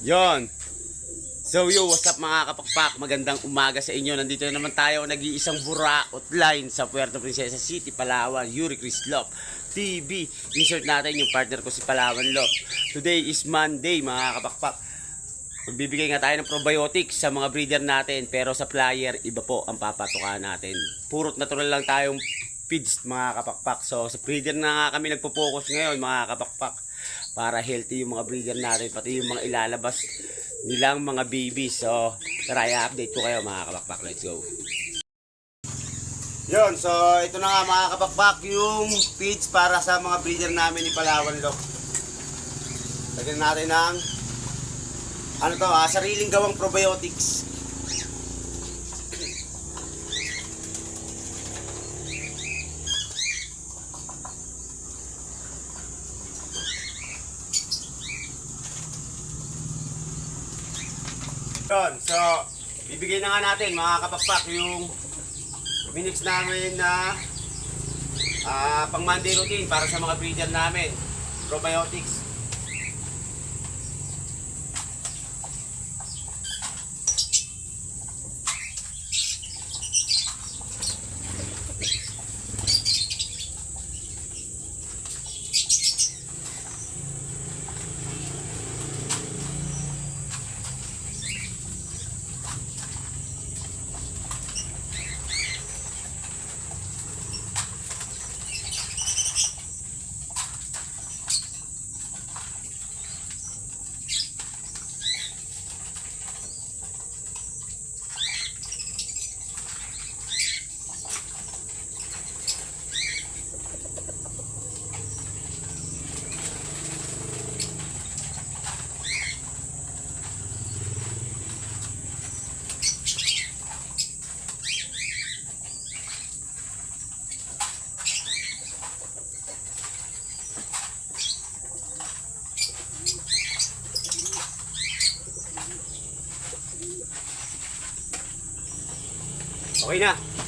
Yon. So yo, what's up mga kapakpak? Magandang umaga sa inyo. Nandito na naman tayo, nag-iisang buraot line sa Puerto Princesa City, Palawan. Yuri Chris Lop TV. Insert natin yung partner ko si Palawan Lop. Today is Monday mga kapakpak. Magbibigay nga tayo ng probiotics sa mga breeder natin, pero sa flyer iba po ang papatukan natin. Purot natural lang tayong feeds mga kapakpak. So sa breeder na nga kami nagpo-focus ngayon mga kapakpak, para healthy yung mga breeder natin, pati yung mga ilalabas nilang mga babies. So tara, i-update ko kayo mga kapakpak. Let's go. Yun, so ito na nga mga kapakpak, yung feeds para sa mga breeder namin ni Palawan Lop. Lagyan natin ng sariling gawang probiotics. Yun, so bibigyan na nga natin mga kapakpak yung minix namin na pang Monday routine para sa mga breeder namin, probiotics. Okay na.